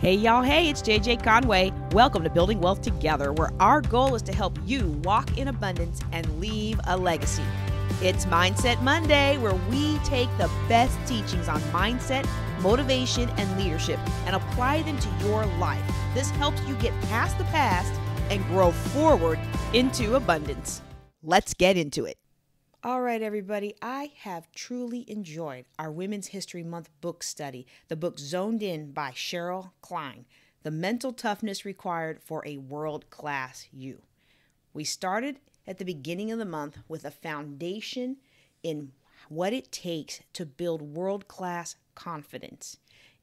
Hey y'all, hey, it's JJ Conway. Welcome to Building Wealth Together, where our goal is to help you walk in abundance and leave a legacy. It's Mindset Monday, where we take the best teachings on mindset, motivation, and leadership and apply them to your life. This helps you get past the past and grow forward into abundance. Let's get into it. All right, everybody, I have truly enjoyed our Women's History Month book study, the book Zoned In by Sheryl Kline, The Mental Toughness Required for a World-Class You. We started at the beginning of the month with a foundation in what it takes to build world-class confidence.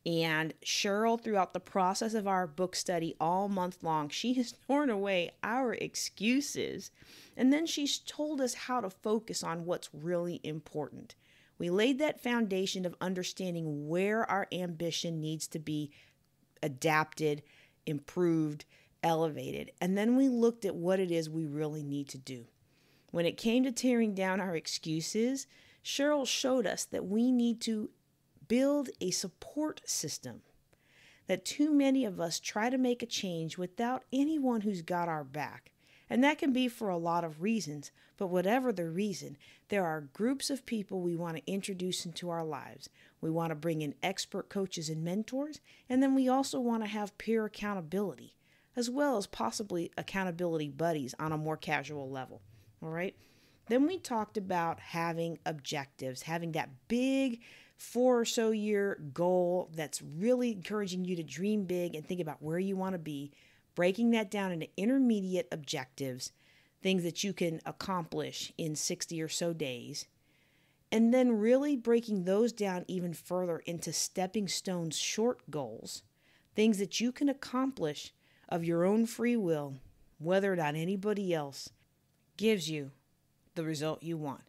And Sheryl, throughout the process of our book study all month long, she has torn away our excuses. And then she's told us how to focus on what's really important. We laid that foundation of understanding where our ambition needs to be adapted, improved, elevated. And then we looked at what it is we really need to do. When it came to tearing down our excuses, Sheryl showed us that we need to build a support system, that too many of us try to make a change without anyone who's got our back. And that can be for a lot of reasons, but whatever the reason, there are groups of people we want to introduce into our lives. We want to bring in expert coaches and mentors, and then we also want to have peer accountability, as well as possibly accountability buddies on a more casual level. All right? Then we talked about having objectives, having that big 4 or so year goal that's really encouraging you to dream big and think about where you want to be, breaking that down into intermediate objectives, things that you can accomplish in 60 or so days, and then really breaking those down even further into stepping stones, short goals, things that you can accomplish of your own free will, whether or not anybody else gives you the result you want.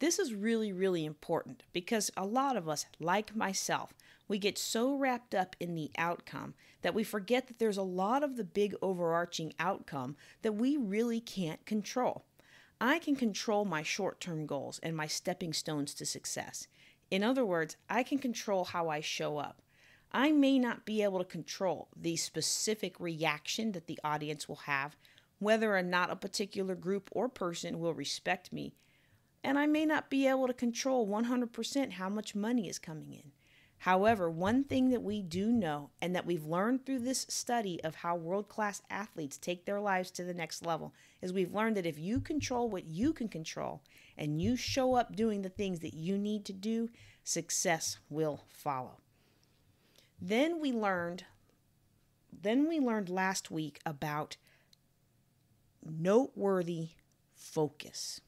This is really, really important because a lot of us, like myself, we get so wrapped up in the outcome that we forget that there's a lot of the big overarching outcome that we really can't control. I can control my short-term goals and my stepping stones to success. In other words, I can control how I show up. I may not be able to control the specific reaction that the audience will have, whether or not a particular group or person will respect me. And I may not be able to control 100% how much money is coming in. However, one thing that we do know and that we've learned through this study of how world-class athletes take their lives to the next level is we've learned that if you control what you can control and you show up doing the things that you need to do, success will follow. Then we learned last week about noteworthy focus.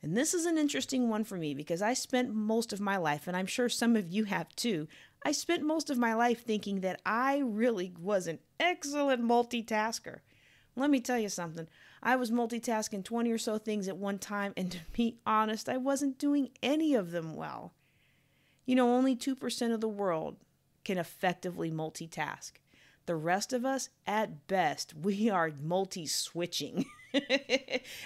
And this is an interesting one for me because I spent most of my life, and I'm sure some of you have too, I spent most of my life thinking that I really was an excellent multitasker. Let me tell you something. I was multitasking 20 or so things at one time, and to be honest, I wasn't doing any of them well. You know, only 2% of the world can effectively multitask. The rest of us, at best, we are multi-switching.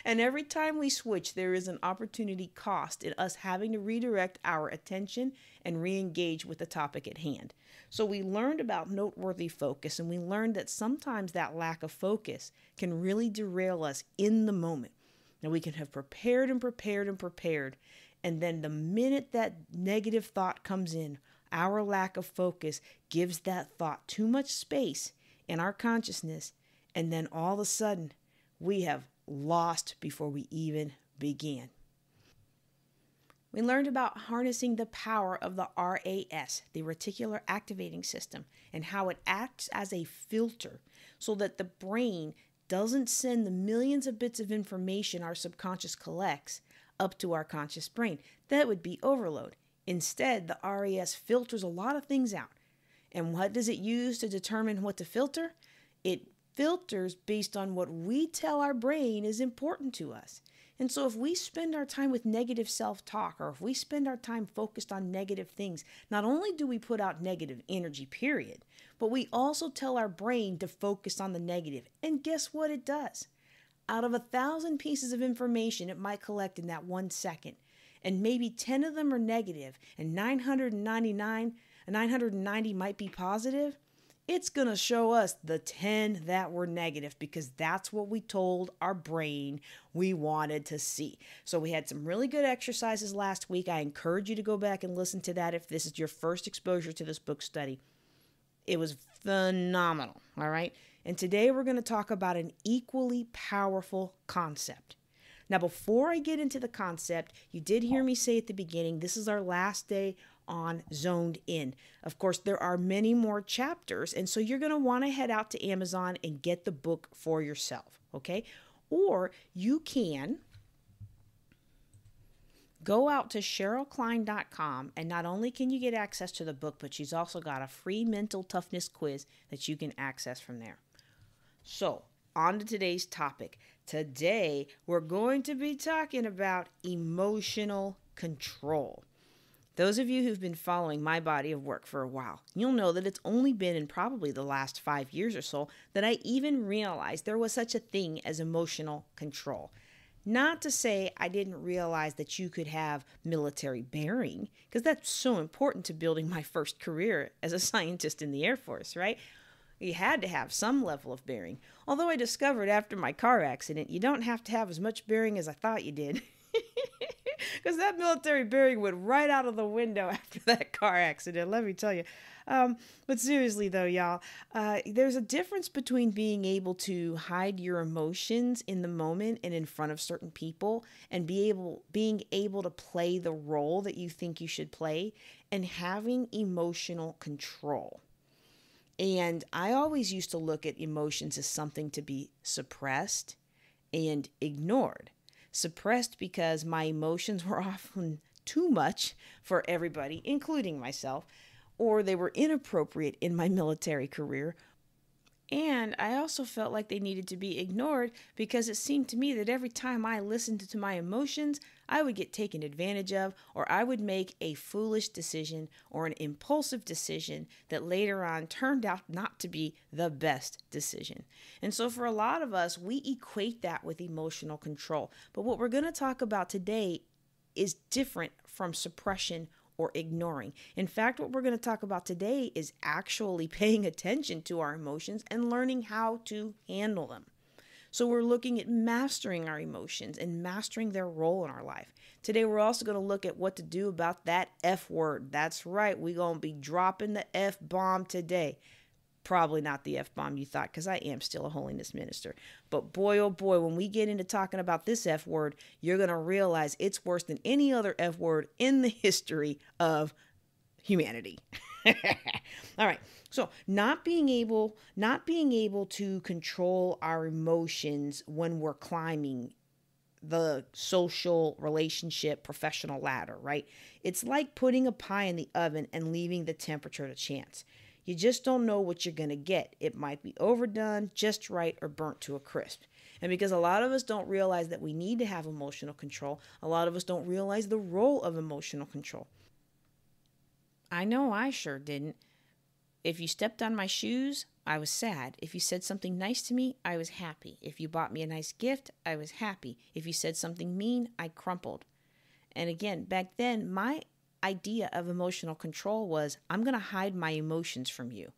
And every time we switch, there is an opportunity cost in us having to redirect our attention and re-engage with the topic at hand. So we learned about noteworthy focus, and we learned that sometimes that lack of focus can really derail us in the moment. Now we can have prepared, and then the minute that negative thought comes in, our lack of focus gives that thought too much space in our consciousness, and then all of a sudden, we have lost before we even began. We learned about harnessing the power of the RAS, the reticular activating system, and how it acts as a filter so that the brain doesn't send the millions of bits of information our subconscious collects up to our conscious brain. That would be overload. Instead, the RAS filters a lot of things out. And what does it use to determine what to filter? It filters based on what we tell our brain is important to us. And so if we spend our time with negative self-talk, or if we spend our time focused on negative things, not only do we put out negative energy, period, but we also tell our brain to focus on the negative. And guess what it does? Out of 1,000 pieces of information it might collect in that 1 second, and maybe 10 of them are negative, and 990 might be positive, it's going to show us the 10 that were negative because that's what we told our brain we wanted to see. So we had some really good exercises last week. I encourage you to go back and listen to that if this is your first exposure to this book study. It was phenomenal, all right? And today we're going to talk about an equally powerful concept. Now, before I get into the concept, you did hear me say at the beginning, this is our last day on Zoned In. Of course, there are many more chapters, and so you're going to want to head out to Amazon and get the book for yourself, okay? Or you can go out to SherylKline.com, and not only can you get access to the book, but she's also got a free mental toughness quiz that you can access from there. So, on to today's topic. Today, we're going to be talking about emotional control. Those of you who've been following my body of work for a while, you'll know that it's only been in probably the last 5 years or so that I even realized there was such a thing as emotional control. Not to say I didn't realize that you could have military bearing, because that's so important to building my first career as a scientist in the Air Force, right? You had to have some level of bearing. Although I discovered after my car accident, you don't have to have as much bearing as I thought you did. Because that military bearing went right out of the window after that car accident, let me tell you. But seriously though, y'all, there's a difference between being able to hide your emotions in the moment and in front of certain people and being able to play the role that you think you should play and having emotional control. And I always used to look at emotions as something to be suppressed and ignored. Suppressed because my emotions were often too much for everybody, including myself, or they were inappropriate in my military career. And I also felt like they needed to be ignored because it seemed to me that every time I listened to my emotions, I would get taken advantage of, or I would make a foolish decision or an impulsive decision that later on turned out not to be the best decision. And so for a lot of us, we equate that with emotional control. But what we're going to talk about today is different from suppression or ignoring. In fact, what we're going to talk about today is actually paying attention to our emotions and learning how to handle them. So we're looking at mastering our emotions and mastering their role in our life. Today, we're also going to look at what to do about that F word. That's right. We're going to be dropping the F-bomb today. Probably not the F-bomb you thought, because I am still a holiness minister. But boy, oh boy, when we get into talking about this F word, you're going to realize it's worse than any other F word in the history of humanity. All right. So not being able to control our emotions when we're climbing the social relationship professional ladder, right? It's like putting a pie in the oven and leaving the temperature to chance. You just don't know what you're going to get. It might be overdone, just right, or burnt to a crisp. And because a lot of us don't realize that we need to have emotional control, a lot of us don't realize the role of emotional control. I know I sure didn't. If you stepped on my shoes, I was sad. If you said something nice to me, I was happy. If you bought me a nice gift, I was happy. If you said something mean, I crumpled. And again, back then, my idea of emotional control was, I'm going to hide my emotions from you.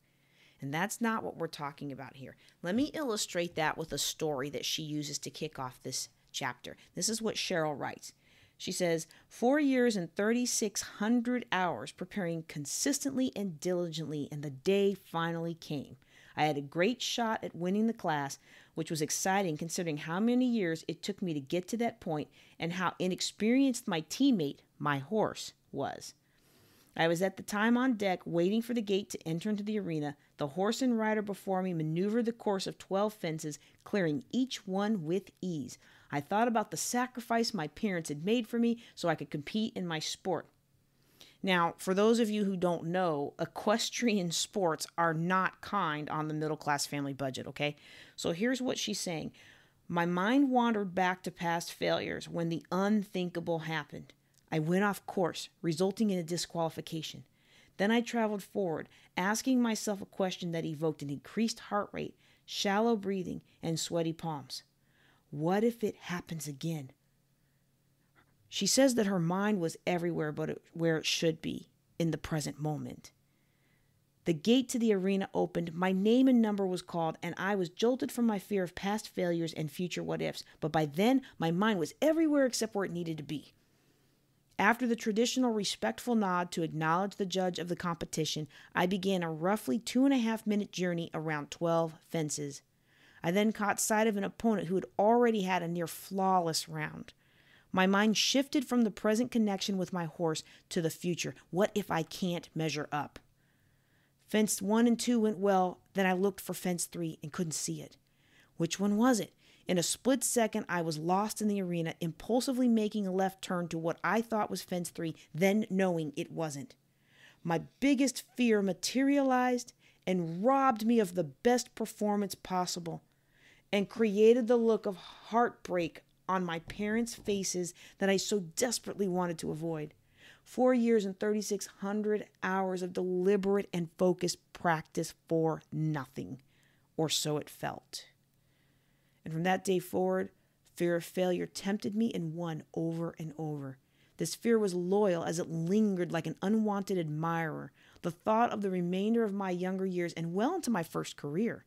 And that's not what we're talking about here. Let me illustrate that with a story that she uses to kick off this chapter. This is what Sheryl writes. She says, 4 years and 3,600 hours preparing consistently and diligently, and the day finally came. I had a great shot at winning the class, which was exciting considering how many years it took me to get to that point and how inexperienced my teammate, my horse, was. I was at the time on deck waiting for the gate to enter into the arena. The horse and rider before me maneuvered the course of 12 fences, clearing each one with ease. I thought about the sacrifice my parents had made for me so I could compete in my sport. Now, for those of you who don't know, equestrian sports are not kind on the middle-class family budget, okay? So here's what she's saying. My mind wandered back to past failures when the unthinkable happened. I went off course, resulting in a disqualification. Then I traveled forward, asking myself a question that evoked an increased heart rate, shallow breathing, and sweaty palms. What if it happens again? She says that her mind was everywhere but where it should be, in the present moment. The gate to the arena opened, my name and number was called, and I was jolted from my fear of past failures and future what-ifs. But by then, my mind was everywhere except where it needed to be. After the traditional respectful nod to acknowledge the judge of the competition, I began a roughly 2.5-minute journey around 12 fences. I then caught sight of an opponent who had already had a near flawless round. My mind shifted from the present connection with my horse to the future. What if I can't measure up? Fence 1 and 2 went well, then I looked for fence 3 and couldn't see it. Which one was it? In a split second, I was lost in the arena, impulsively making a left turn to what I thought was fence 3, then knowing it wasn't. My biggest fear materialized and robbed me of the best performance possible and created the look of heartbreak on my parents' faces that I so desperately wanted to avoid. 4 years and 3,600 hours of deliberate and focused practice for nothing, or so it felt. And from that day forward, fear of failure tempted me and won over and over. This fear was loyal as it lingered like an unwanted admirer, the thought of the remainder of my younger years and well into my first career.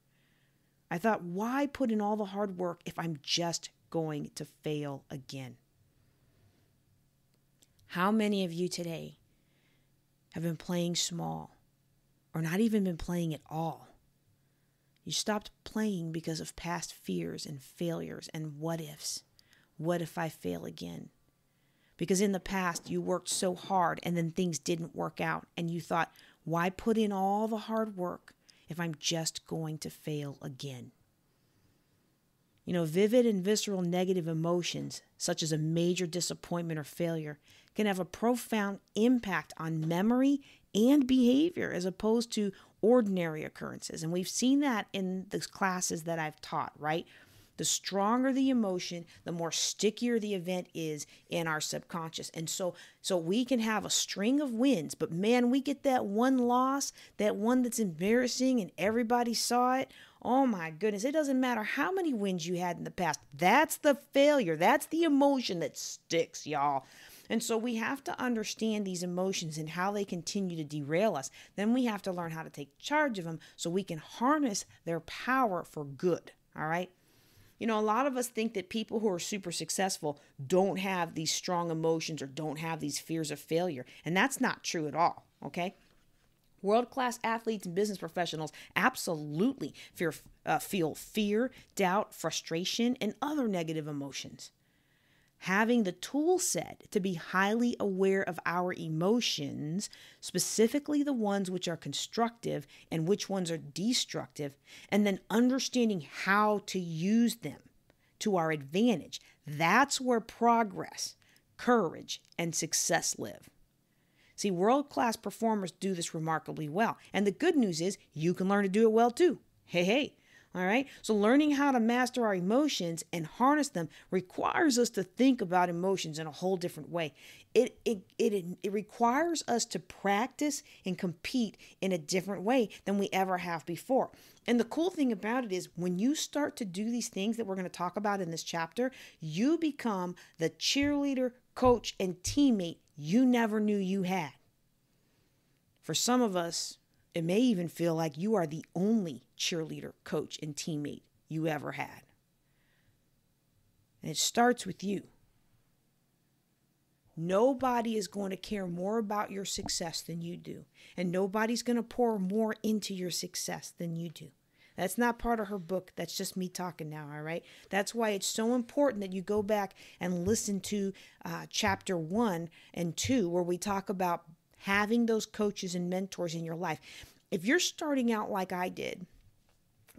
I thought, why put in all the hard work if I'm just going to fail again? How many of you today have been playing small or not even been playing at all? You stopped playing because of past fears and failures and what ifs. What if I fail again? Because in the past you worked so hard and then things didn't work out and you thought, why put in all the hard work if I'm just going to fail again? You know, vivid and visceral negative emotions, such as a major disappointment or failure, can have a profound impact on memory and behavior as opposed to ordinary occurrences. And we've seen that in the classes that I've taught, right? The stronger the emotion, the more stickier the event is in our subconscious. And so we can have a string of wins, but man, we get that one loss, that one that's embarrassing and everybody saw it. Oh my goodness, it doesn't matter how many wins you had in the past. That's the failure. That's the emotion that sticks, y'all. And so we have to understand these emotions and how they continue to derail us. Then we have to learn how to take charge of them so we can harness their power for good, all right? You know, a lot of us think that people who are super successful don't have these strong emotions or don't have these fears of failure. And that's not true at all, okay? World-class athletes and business professionals absolutely feel fear, doubt, frustration, and other negative emotions. Having the tool set to be highly aware of our emotions, specifically the ones which are constructive and which ones are destructive, and then understanding how to use them to our advantage, that's where progress, courage, and success live. See, world-class performers do this remarkably well. And the good news is you can learn to do it well too. Hey. All right. So learning how to master our emotions and harness them requires us to think about emotions in a whole different way. It requires us to practice and compete in a different way than we ever have before. And the cool thing about it is when you start to do these things that we're going to talk about in this chapter, you become the cheerleader, coach, and teammate you never knew you had. For some of us, it may even feel like you are the only cheerleader, coach, and teammate you ever had. And it starts with you. Nobody is going to care more about your success than you do. And nobody's going to pour more into your success than you do. That's not part of her book. That's just me talking now, all right? That's why it's so important that you go back and listen to chapter 1 and 2, where we talk about having those coaches and mentors in your life. If you're starting out like I did,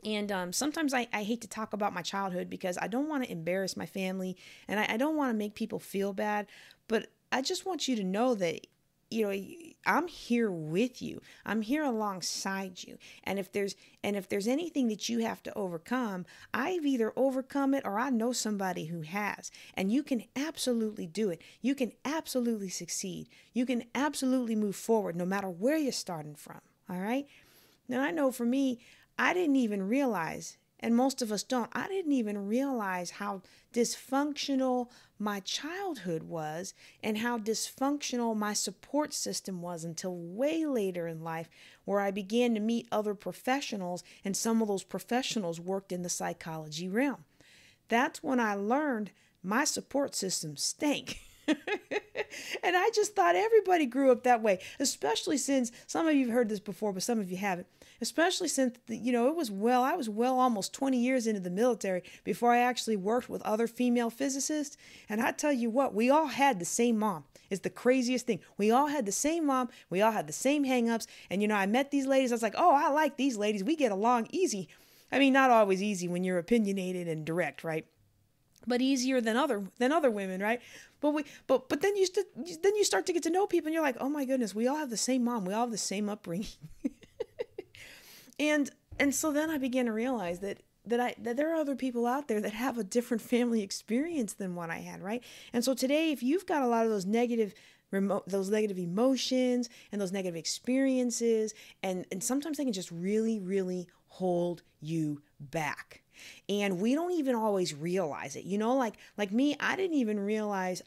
and sometimes I hate to talk about my childhood because I don't want to embarrass my family and I don't want to make people feel bad, but I just want you to know that, you know, I'm here with you. I'm here alongside you. And if there's anything that you have to overcome, I've either overcome it or I know somebody who has. And you can absolutely do it. You can absolutely succeed. You can absolutely move forward no matter where you're starting from. All right. Now, I know for me, I didn't even realize and most of us don't. I didn't even realize how dysfunctional my childhood was and how dysfunctional my support system was until way later in life, where I began to meet other professionals, and some of those professionals worked in the psychology realm. That's when I learned my support system stank. And I just thought everybody grew up that way, especially since some of you have heard this before, but some of you haven't. Especially since, I was almost 20 years into the military before I actually worked with other female physicists. And I tell you what, we all had the same mom. It's the craziest thing. We all had the same mom. We all had the same hangups. And, I met these ladies. I was like, oh, I like these ladies. We get along easy. I mean, not always easy when you're opinionated and direct, right? But easier than other women, right? But then you start to get to know people, and you're like, oh my goodness, we all have the same mom, we all have the same upbringing, and so then I began to realize that there are other people out there that have a different family experience than what I had, right? And so today, if you've got a lot of those negative emotions and those negative experiences, and sometimes they can just really, really hold you back. And we don't even always realize it. Like me, I don't even realize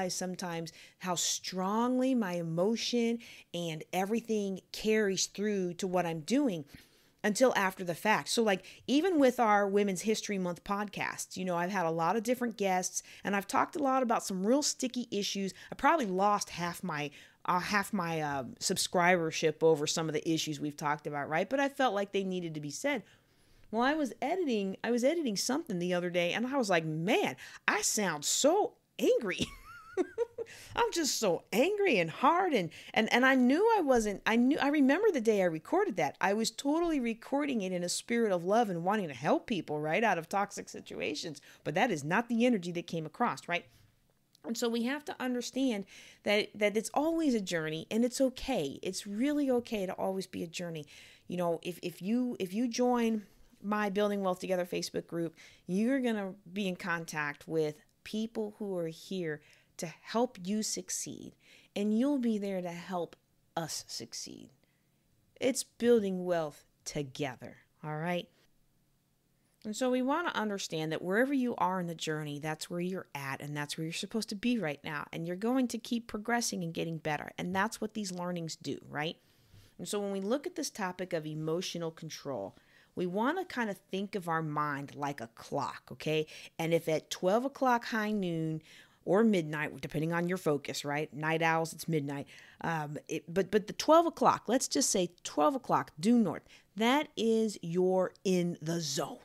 sometimes how strongly my emotion and everything carries through to what I'm doing until after the fact. So like even with our Women's History Month podcast, I've had a lot of different guests, and I've talked a lot about some real sticky issues. I probably lost half my subscribership over some of the issues we've talked about, right? But I felt like they needed to be said. Well, I was editing something the other day, and I was like, man, I sound so angry. I'm just so angry and hard. And I remember the day I recorded that. I was totally recording it in a spirit of love and wanting to help people, right, out of toxic situations. But that is not the energy that came across, right? And so we have to understand that it's always a journey, and it's okay. It's really okay to always be a journey. If you join my Building Wealth Together Facebook group, you're going to be in contact with people who are here to help you succeed, and you'll be there to help us succeed. It's building wealth together, all right? And so we want to understand that wherever you are in the journey, that's where you're at, and that's where you're supposed to be right now, and you're going to keep progressing and getting better, and that's what these learnings do, right? And so when we look at this topic of emotional control, we want to kind of think of our mind like a clock, okay? And if at 12 o'clock high noon or midnight, depending on your focus, right? Night owls, it's midnight. But the 12 o'clock, let's just say 12 o'clock due north, that is you're in the zone,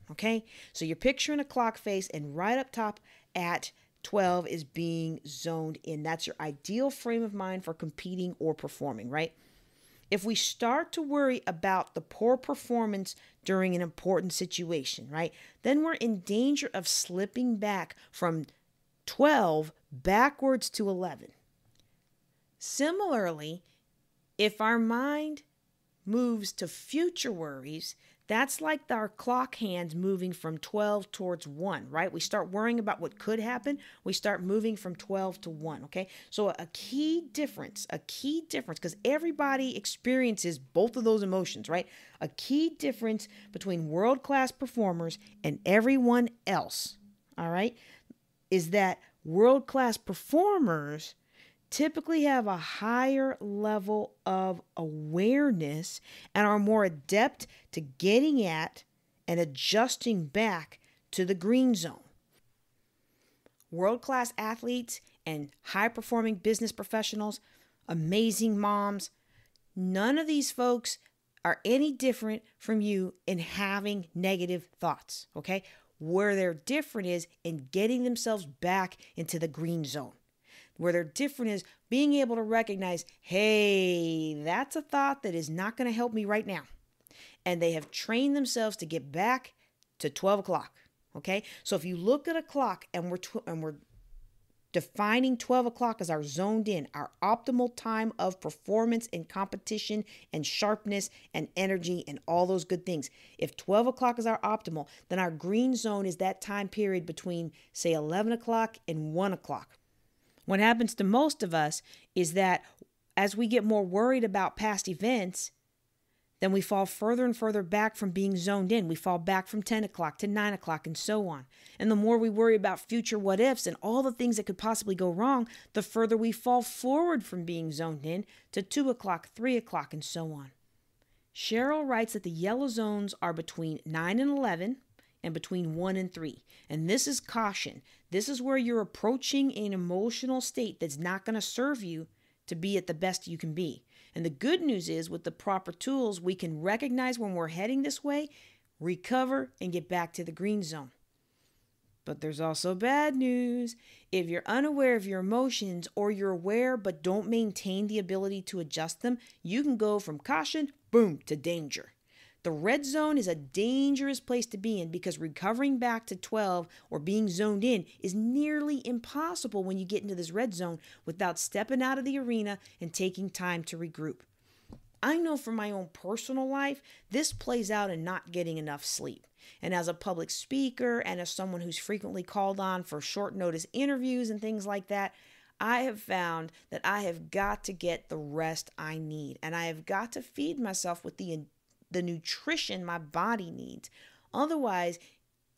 okay? So you're picturing a clock face, and right up top at 12 is being zoned in. That's your ideal frame of mind for competing or performing, right? If we start to worry about the poor performance during an important situation, right, then we're in danger of slipping back from 12 backwards to 11. Similarly, if our mind moves to future worries, that's like our clock hands moving from 12 towards 1, right? We start worrying about what could happen. We start moving from 12 to 1, okay? So a key difference, because everybody experiences both of those emotions, right? A key difference between world-class performers and everyone else, all right, is that world-class performers typically have a higher level of awareness and are more adept to getting at and adjusting back to the green zone. World-class athletes and high-performing business professionals, amazing moms, none of these folks are any different from you in having negative thoughts, okay? Where they're different is in getting themselves back into the green zone. Where they're different is being able to recognize, hey, that's a thought that is not going to help me right now. And they have trained themselves to get back to 12 o'clock, okay? So if you look at a clock and we're defining 12 o'clock as our zoned in, our optimal time of performance and competition and sharpness and energy and all those good things. If 12 o'clock is our optimal, then our green zone is that time period between, say, 11 o'clock and 1 o'clock. What happens to most of us is that as we get more worried about past events, Then we fall further and further back from being zoned in. We fall back from 10 o'clock to 9 o'clock and so on. And the more we worry about future what ifs and all the things that could possibly go wrong, the further we fall forward from being zoned in to 2 o'clock, 3 o'clock, and so on. Sheryl writes that the yellow zones are between 9 and 11 and between 1 and 3. And this is caution. This is where you're approaching an emotional state that's not going to serve you to be at the best you can be. And the good news is, with the proper tools, we can recognize when we're heading this way, recover, and get back to the green zone. But there's also bad news. If you're unaware of your emotions, or you're aware but don't maintain the ability to adjust them, you can go from caution, boom, to danger. The red zone is a dangerous place to be in because recovering back to 12 or being zoned in is nearly impossible when you get into this red zone without stepping out of the arena and taking time to regroup. I know from my own personal life, this plays out in not getting enough sleep. And as a public speaker and as someone who's frequently called on for short notice interviews and things like that, I have found that I have got to get the rest I need. And I have got to feed myself with the nutrition my body needs. Otherwise,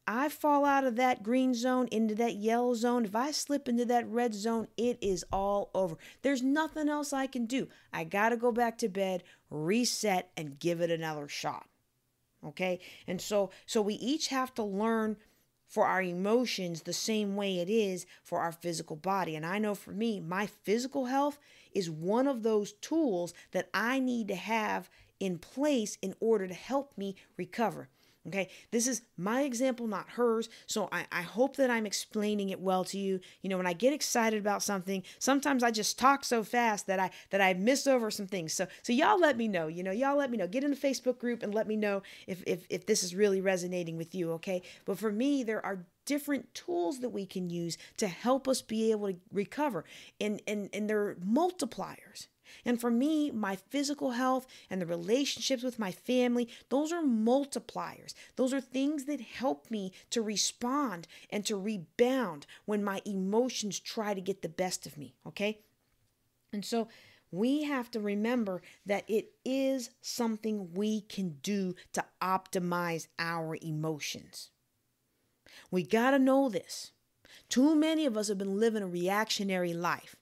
I fall out of that green zone into that yellow zone. If I slip into that red zone, it is all over. There's nothing else I can do. I got to go back to bed, reset, and give it another shot. Okay? And so we each have to learn for our emotions the same way it is for our physical body. And I know for me, my physical health is one of those tools that I need to have in place in order to help me recover. Okay, this is my example, not hers. So I hope that I'm explaining it well to you. You know, when I get excited about something, sometimes I just talk so fast that I miss over some things. So y'all let me know. Y'all let me know. Get in the Facebook group and let me know if this is really resonating with you. Okay, but for me, there are different tools that we can use to help us be able to recover, and they're multipliers. And for me, my physical health and the relationships with my family, those are multipliers. Those are things that help me to respond and to rebound when my emotions try to get the best of me, okay? And so we have to remember that it is something we can do to optimize our emotions. We got to know this. Too many of us have been living a reactionary life.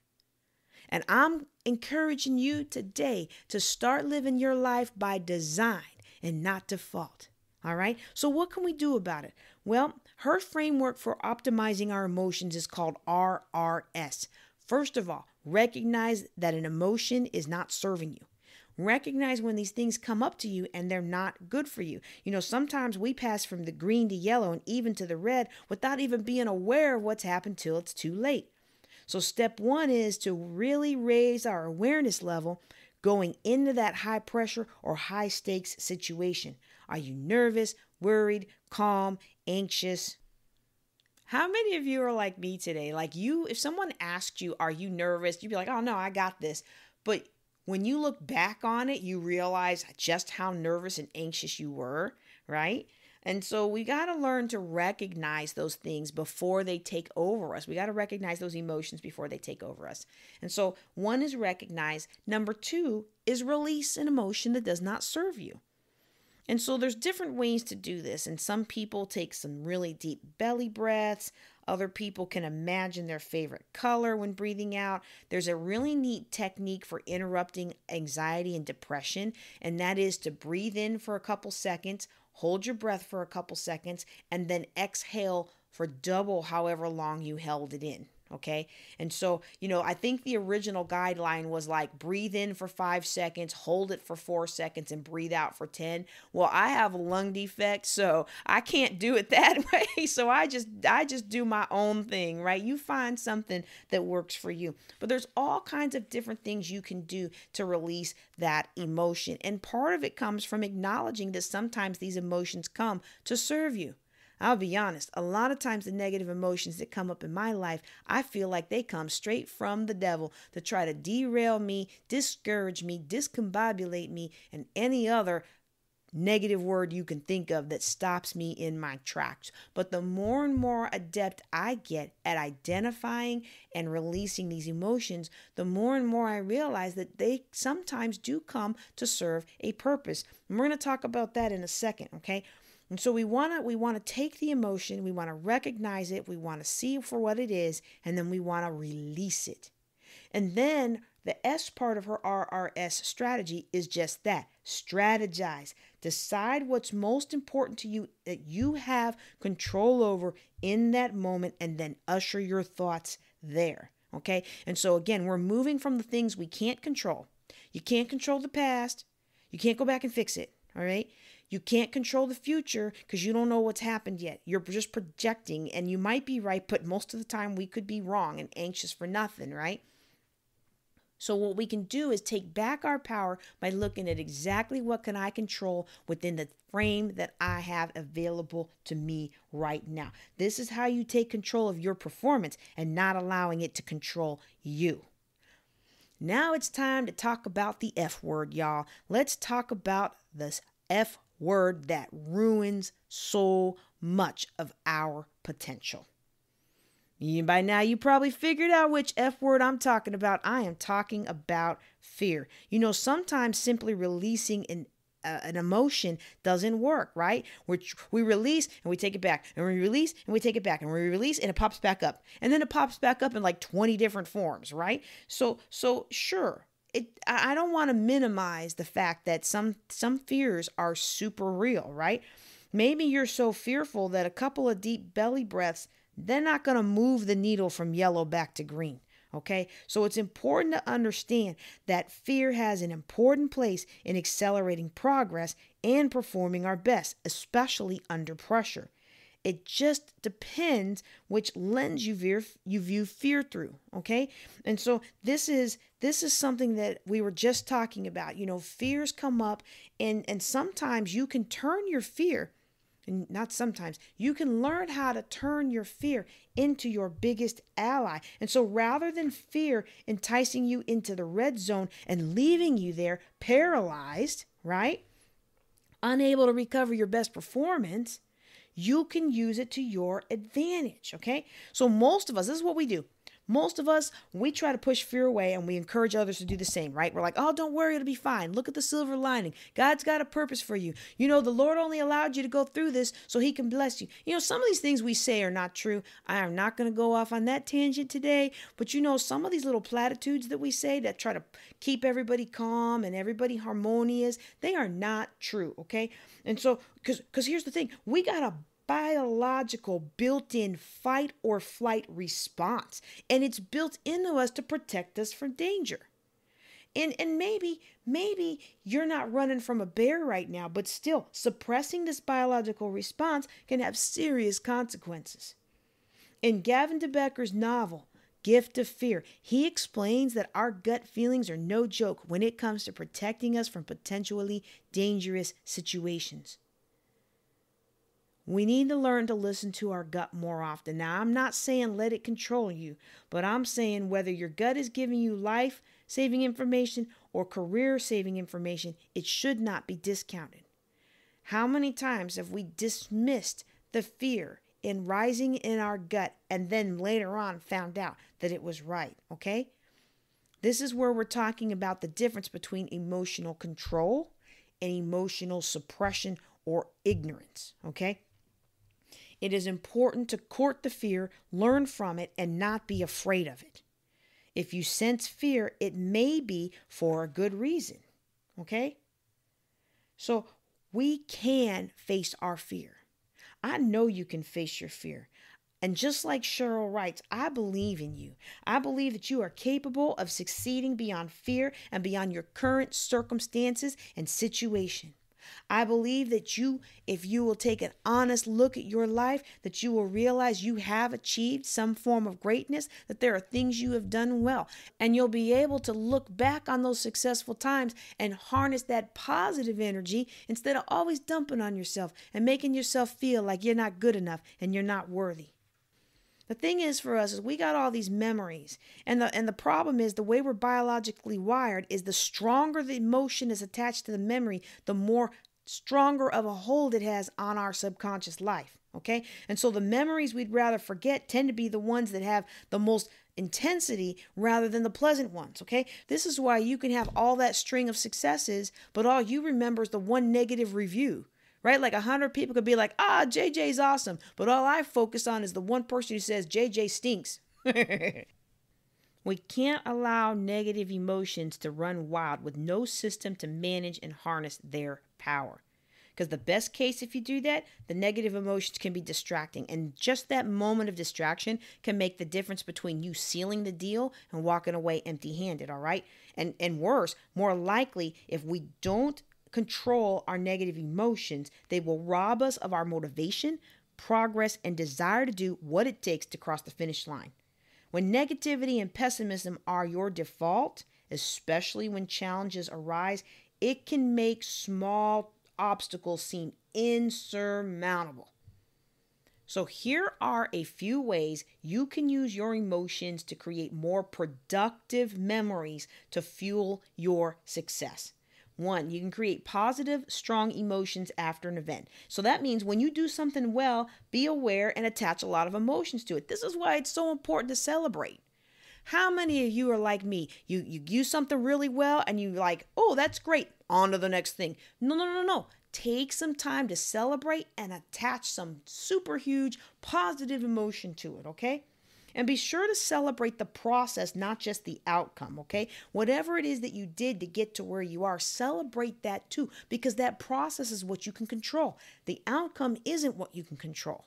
And I'm encouraging you today to start living your life by design and not default. All right? So what can we do about it? Well, her framework for optimizing our emotions is called RRS. First of all, recognize that an emotion is not serving you. Recognize when these things come up to you and they're not good for you. You know, sometimes we pass from the green to yellow and even to the red without even being aware of what's happened till it's too late. So step one is to really raise our awareness level going into that high pressure or high stakes situation. Are you nervous, worried, calm, anxious? How many of you are like me today? Like if someone asked you, are you nervous? You'd be like, oh no, I got this. But when you look back on it, you realize just how nervous and anxious you were, right? And so we got to learn to recognize those things before they take over us. We got to recognize those emotions before they take over us. And so one is recognize. Number two is release an emotion that does not serve you. And so there's different ways to do this. And some people take some really deep belly breaths. Other people can imagine their favorite color when breathing out. There's a really neat technique for interrupting anxiety and depression, and that is to breathe in for a couple seconds, hold your breath for a couple seconds, and then exhale for double however long you held it in. Okay. And so, I think the original guideline was like breathe in for 5 seconds, hold it for 4 seconds, and breathe out for 10. Well, I have a lung defect, so I can't do it that way. So I just do my own thing, right? You find something that works for you. But there's all kinds of different things you can do to release that emotion. And part of it comes from acknowledging that sometimes these emotions come to serve you. I'll be honest, a lot of times the negative emotions that come up in my life, I feel like they come straight from the devil to try to derail me, discourage me, discombobulate me, and any other negative word you can think of that stops me in my tracks. But the more and more adept I get at identifying and releasing these emotions, the more and more I realize that they sometimes do come to serve a purpose. And we're going to talk about that in a second, okay? And so we want to take the emotion, we want to recognize it, we want to see it for what it is, and then we want to release it. And then the S part of her RRS strategy is just that. Strategize. Decide what's most important to you that you have control over in that moment, and then usher your thoughts there. Okay? And so again, we're moving from the things we can't control. You can't control the past. You can't go back and fix it. All right? You can't control the future because you don't know what's happened yet. You're just projecting, and you might be right, but most of the time we could be wrong and anxious for nothing, right? So what we can do is take back our power by looking at exactly what can I control within the frame that I have available to me right now. This is how you take control of your performance and not allowing it to control you. Now it's time to talk about the F word, y'all. Let's talk about this F word that ruins so much of our potential. By now, you probably figured out which F word I'm talking about. I am talking about fear. Sometimes simply releasing an emotion doesn't work, right? We release and we take it back, and we release and we take it back, and we release and it pops back up. And then it pops back up in like 20 different forms, right? So sure, I don't want to minimize the fact that some fears are super real, right? Maybe you're so fearful that a couple of deep belly breaths, they're not going to move the needle from yellow back to green, okay? So it's important to understand that fear has an important place in accelerating progress and performing our best, especially under pressure. It just depends which lens you view fear through, okay? And so this is something that we were just talking about. Fears come up, and sometimes you can turn your fear, and not sometimes, you can learn how to turn your fear into your biggest ally. And so rather than fear enticing you into the red zone and leaving you there paralyzed, right? Unable to recover your best performance, you can use it to your advantage, okay? So most of us, this is what we do. Most of us, we try to push fear away, and we encourage others to do the same, right? We're like, oh, don't worry, it'll be fine. Look at the silver lining. God's got a purpose for you. The Lord only allowed you to go through this so he can bless you. Some of these things we say are not true. I am not going to go off on that tangent today, but some of these little platitudes that we say that try to keep everybody calm and everybody harmonious, they are not true, okay? And so, because here's the thing, we got a biological built-in fight or flight response, and it's built into us to protect us from danger. And maybe you're not running from a bear right now, but still suppressing this biological response can have serious consequences. In Gavin de Becker's novel Gift of Fear, he explains that our gut feelings are no joke when it comes to protecting us from potentially dangerous situations. We need to learn to listen to our gut more often. Now, I'm not saying let it control you, but I'm saying whether your gut is giving you life-saving information or career-saving information, it should not be discounted. How many times have we dismissed the fear in rising in our gut and then later on found out that it was right, okay? This is where we're talking about the difference between emotional control and emotional suppression or ignorance, okay? It is important to court the fear, learn from it, and not be afraid of it. If you sense fear, it may be for a good reason, okay? So we can face our fear. I know you can face your fear. And just like Sheryl writes, I believe in you. I believe that you are capable of succeeding beyond fear and beyond your current circumstances and situation. I believe that if you will take an honest look at your life, that you will realize you have achieved some form of greatness, that there are things you have done well, and you'll be able to look back on those successful times and harness that positive energy instead of always dumping on yourself and making yourself feel like you're not good enough and you're not worthy. The thing is for us is we got all these memories, and the problem is the way we're biologically wired is the stronger the emotion is attached to the memory, the more stronger of a hold it has on our subconscious life, okay? And so the memories we'd rather forget tend to be the ones that have the most intensity rather than the pleasant ones, okay? This is why you can have all that string of successes, but all you remember is the one negative review, right? Like 100 people could be like, JJ's awesome, but all I focus on is the one person who says JJ stinks. We can't allow negative emotions to run wild with no system to manage and harness their power. Because the best case, if you do that, the negative emotions can be distracting. And just that moment of distraction can make the difference between you sealing the deal and walking away empty-handed, all right? And worse, more likely, if we don't control our negative emotions, they will rob us of our motivation, progress, and desire to do what it takes to cross the finish line. When negativity and pessimism are your default, especially when challenges arise, it can make small obstacles seem insurmountable. So here are a few ways you can use your emotions to create more productive memories to fuel your success. 1, you can create positive, strong emotions after an event. So that means when you do something well, be aware and attach a lot of emotions to it. This is why it's so important to celebrate. How many of you are like me? You use something really well and you like, oh, that's great. On to the next thing. No. Take some time to celebrate and attach some super huge positive emotion to it, okay? And be sure to celebrate the process, not just the outcome, okay? Whatever it is that you did to get to where you are, celebrate that too, because that process is what you can control. The outcome isn't what you can control,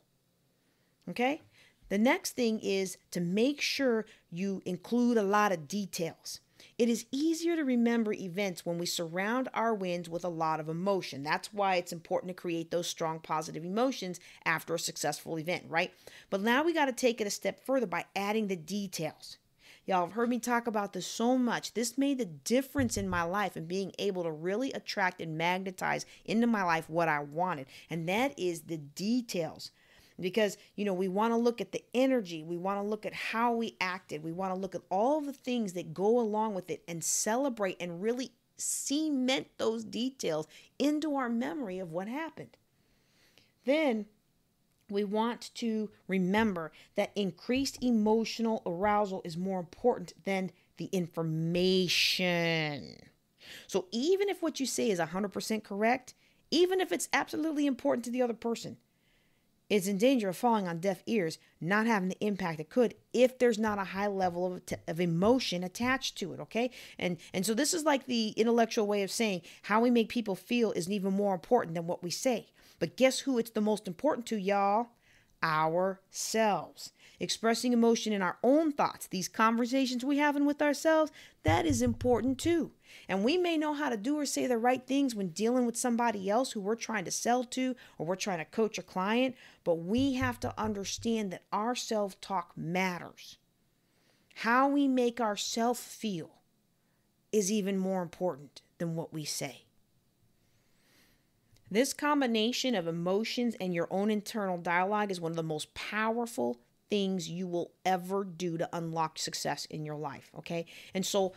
okay? The next thing is to make sure you include a lot of details. It is easier to remember events when we surround our wins with a lot of emotion. That's why it's important to create those strong positive emotions after a successful event, right? But now we got to take it a step further by adding the details. Y'all have heard me talk about this so much. This made the difference in my life and being able to really attract and magnetize into my life what I wanted. And that is the details. Because, we want to look at the energy. We want to look at how we acted. We want to look at all the things that go along with it and celebrate and really cement those details into our memory of what happened. Then we want to remember that increased emotional arousal is more important than the information. So even if what you say is 100% correct, even if it's absolutely important to the other person, it's in danger of falling on deaf ears, not having the impact it could if there's not a high level of emotion attached to it, okay? And so this is like the intellectual way of saying how we make people feel is even more important than what we say. But guess who it's the most important to, y'all? Ourselves. Expressing emotion in our own thoughts, these conversations we're having with ourselves, that is important too. And we may know how to do or say the right things when dealing with somebody else who we're trying to sell to or we're trying to coach a client, but we have to understand that our self-talk matters. How we make ourselves feel is even more important than what we say. This combination of emotions and your own internal dialogue is one of the most powerful things you will ever do to unlock success in your life, okay? And so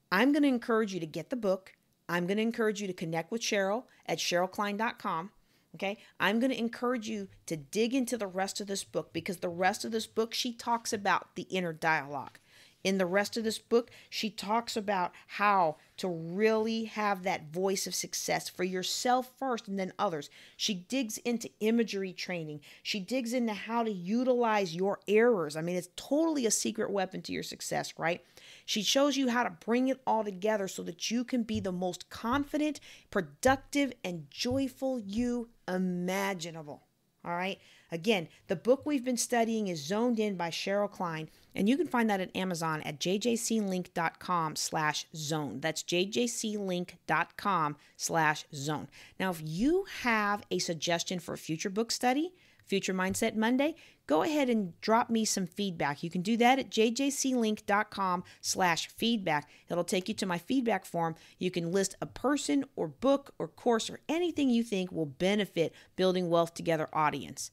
I'm going to encourage you to get the book. I'm going to encourage you to connect with Sheryl at SherylKline.com, okay? I'm going to encourage you to dig into the rest of this book because the rest of this book, she talks about the inner dialogue. In the rest of this book, she talks about how to really have that voice of success for yourself first and then others. She digs into imagery training. She digs into how to utilize your errors. I mean, it's totally a secret weapon to your success, right? She shows you how to bring it all together so that you can be the most confident, productive, and joyful you imaginable. All right. Again, the book we've been studying is Zoned In by Sheryl Kline, and you can find that at Amazon at jjclink.com/zone. That's jjclink.com/zone. Now, if you have a suggestion for a future book study, Future Mindset Monday, go ahead and drop me some feedback. You can do that at jjclink.com/feedback. It'll take you to my feedback form. You can list a person or book or course or anything you think will benefit Building Wealth Together audience.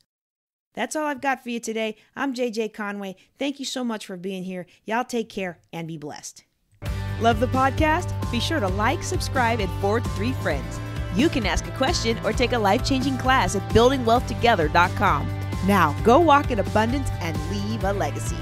That's all I've got for you today. I'm JJ Conway. Thank you so much for being here. Y'all take care and be blessed. Love the podcast? Be sure to like, subscribe, and forward to 3 friends. You can ask a question or take a life-changing class at buildingwealthtogether.com. Now, go walk in abundance and leave a legacy.